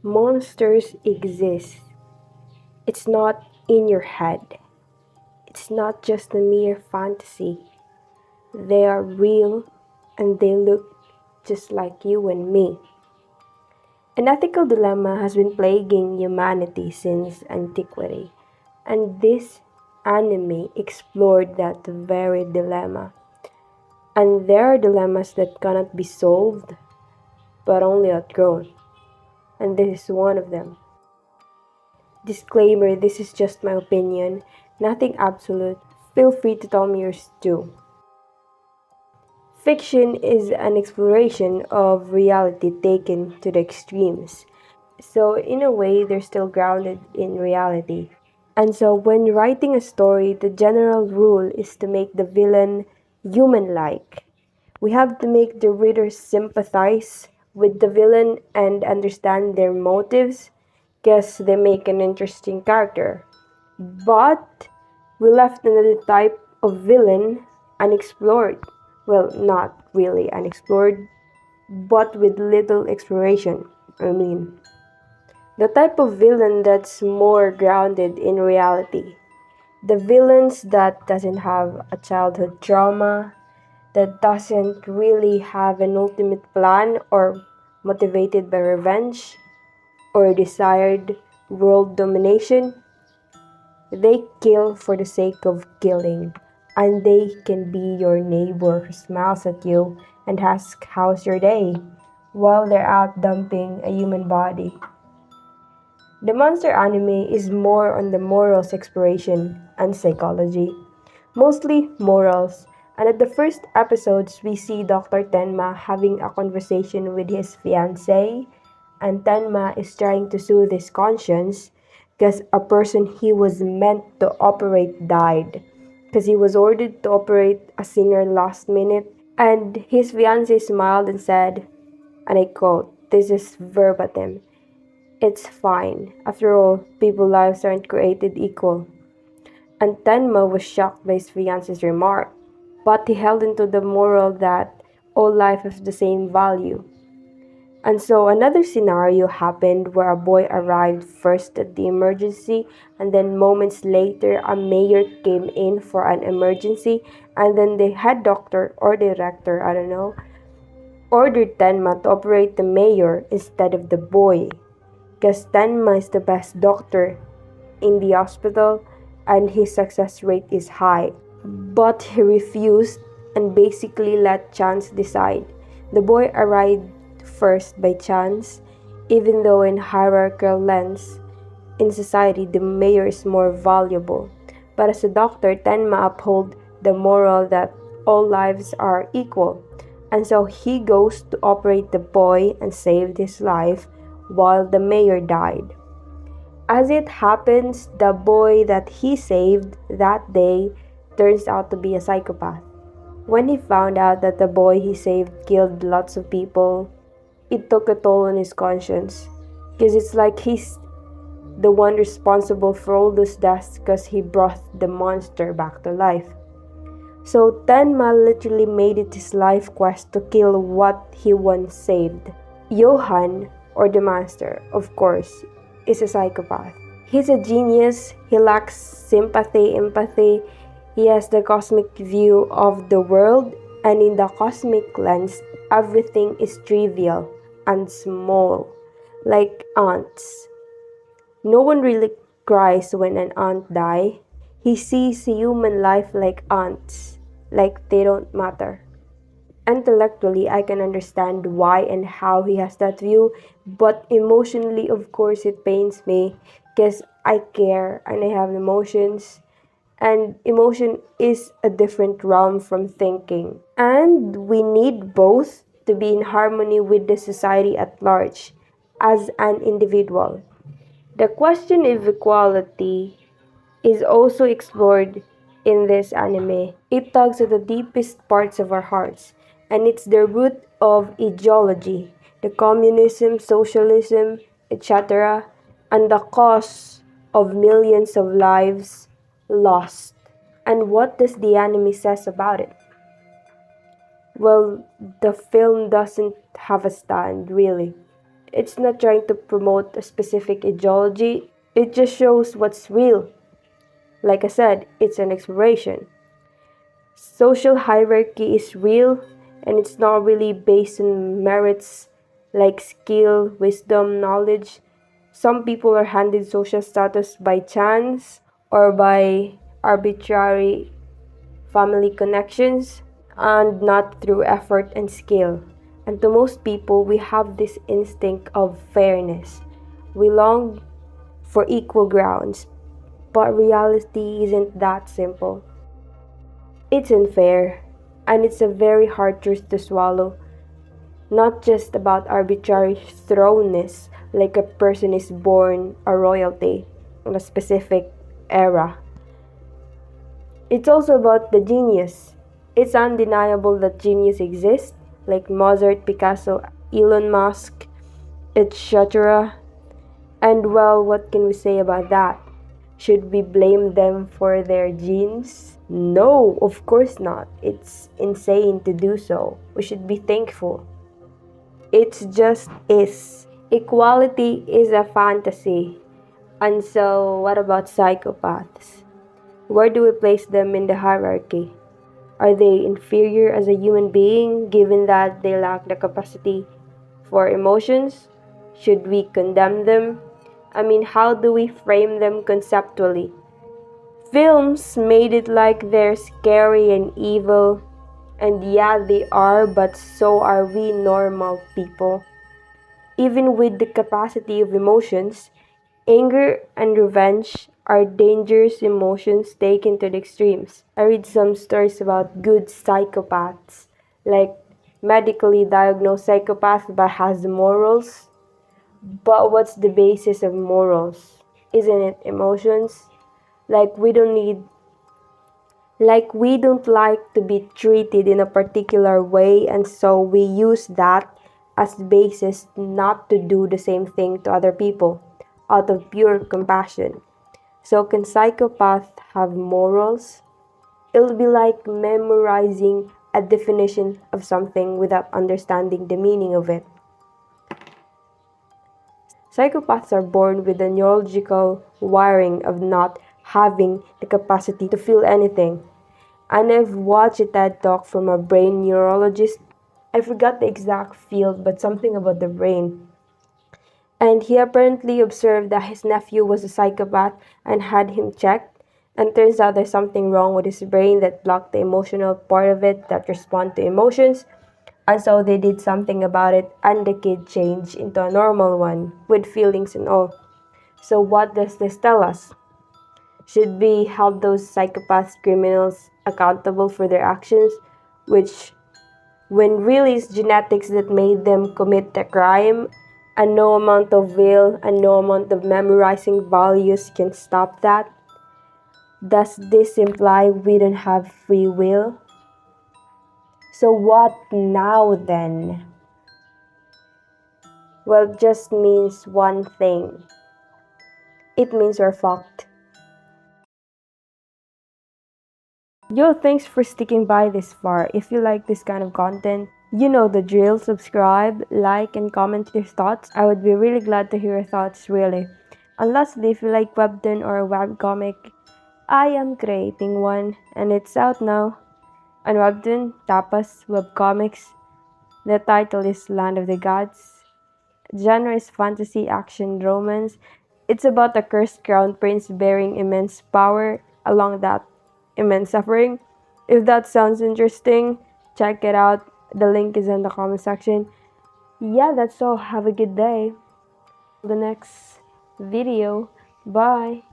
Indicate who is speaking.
Speaker 1: Monsters exist. It's not in your head. It's not just a mere fantasy. They are real and they look just like you and me. An ethical dilemma has been plaguing humanity since antiquity, and this anime explored that very dilemma. And there are dilemmas that cannot be solved, but only outgrown, and this is one of them. Disclaimer, this is just my opinion, nothing absolute. Feel free to tell me yours too. Fiction is an exploration of reality taken to the extremes. So, in a way, they're still grounded in reality. And so, when writing a story, the general rule is to make the villain human like. We have to make the reader sympathize with the villain and understand their motives because they make an interesting character. But we left another type of villain unexplored. Well, not really unexplored, but with little exploration. I mean, the type of villain that's more grounded in reality. The villains that doesn't have a childhood trauma, that doesn't really have an ultimate plan or motivated by revenge or desired world domination. They kill for the sake of killing, and they can be your neighbor who smiles at you and asks, "How's your day?" while they're out dumping a human body. The monster anime is more on the morals exploration and psychology, mostly morals. And at the first episodes, we see Dr. Tenma having a conversation with his fiancée, and Tenma is trying to soothe his conscience because a person he was meant to operate died. Because he was ordered to operate a singer last minute, and his fiancée smiled and said, and I quote, this is verbatim, "It's fine. After all, people's lives aren't created equal." And Tenma was shocked by his fiance's remark, but he held into the moral that all life has the same value. And so another scenario happened where a boy arrived first at the emergency, and then moments later a mayor came in for an emergency, and then the head doctor or director, I don't know, ordered Tenma to operate the mayor instead of the boy. Because Tenma is the best doctor in the hospital and his success rate is high. But he refused and basically let chance decide. The boy arrived first by chance, even though in hierarchical lens in society the mayor is more valuable. But as a doctor, Tenma uphold the moral that all lives are equal. And so he goes to operate the boy and saved his life while the mayor died. As it happens, the boy that he saved that day turns out to be a psychopath. When he found out that the boy he saved killed lots of people, it took a toll on his conscience. Because it's like he's the one responsible for all those deaths because he brought the monster back to life. So Tenma literally made it his life quest to kill what he once saved. Johann, or the master, of course, is a psychopath. He's a genius, he lacks sympathy, empathy, he has the cosmic view of the world, and in the cosmic lens, everything is trivial and small, like ants. No one really cries when an ant dies. He sees human life like ants, like they don't matter. Intellectually, I can understand why and how he has that view, but emotionally, of course, it pains me because I care and I have emotions, and emotion is a different realm from thinking. And we need both to be in harmony with the society at large as an individual. The question of equality is also explored in this anime. It tugs at the deepest parts of our hearts, and it's the root of ideology, the communism, socialism, etc., and the cause of millions of lives lost. And what does the anime says about it? Well, the film doesn't have a stand, really. It's not trying to promote a specific ideology, it just shows what's real. Like I said, it's an exploration. Social hierarchy is real and it's not really based on merits like skill, wisdom, knowledge. Some people are handed social status by chance or by arbitrary family connections and not through effort and skill. And to most people, we have this instinct of fairness. We long for equal grounds, but reality isn't that simple. It's unfair, and it's a very hard truth to swallow. Not just about arbitrary thrownness, like a person is born a royalty in a specific era. It's also about the genius. It's undeniable that genius exists, like Mozart, Picasso, Elon Musk, etc. And well, what can we say about that? Should we blame them for their genes? No, of course not. It's insane to do so. We should be thankful. It's just is. Equality is a fantasy. And so, what about psychopaths? Where do we place them in the hierarchy? Are they inferior as a human being given that they lack the capacity for emotions? Should we condemn them? I mean, how do we frame them conceptually? Films made it like they're scary and evil, and yeah, they are, but so are we normal people. Even with the capacity of emotions, anger and revenge are dangerous emotions taken to the extremes. I read some stories about good psychopaths, like medically diagnosed psychopath but has morals. But what's the basis of morals? Isn't it emotions? Like we don't need like we don't like to be treated in a particular way and so we use that as basis not to do the same thing to other people out of pure compassion. So can psychopaths have morals? It'll be like memorizing a definition of something without understanding the meaning of it. Psychopaths are born with the neurological wiring of not having the capacity to feel anything. And I've watched a TED talk from a brain neurologist. I forgot the exact field, but something about the brain. And he apparently observed that his nephew was a psychopath and had him checked. And turns out there's something wrong with his brain that blocked the emotional part of it that respond to emotions. And so they did something about it, and the kid changed into a normal one with feelings and all. So, what does this tell us? Should we hold those psychopath criminals accountable for their actions, which, when really it's genetics that made them commit the crime, and no amount of will and no amount of memorizing values can stop that? Does this imply we don't have free will? So, what now then? Well, it just means one thing. It means we're fucked. Yo, thanks for sticking by this far. If you like this kind of content, you know the drill. Subscribe, like, and comment your thoughts. I would be really glad to hear your thoughts, really. And lastly, if you like webtoon or webcomic, I am creating one, and it's out now. On webtoon, tapas, webcomics. The title is Land of the Gods. Genre is fantasy, action, romance. It's about a cursed crown prince bearing immense power along that immense suffering. If that sounds interesting, check it out. The link is in the comment section. Yeah, that's all. Have a good day. The next video. Bye.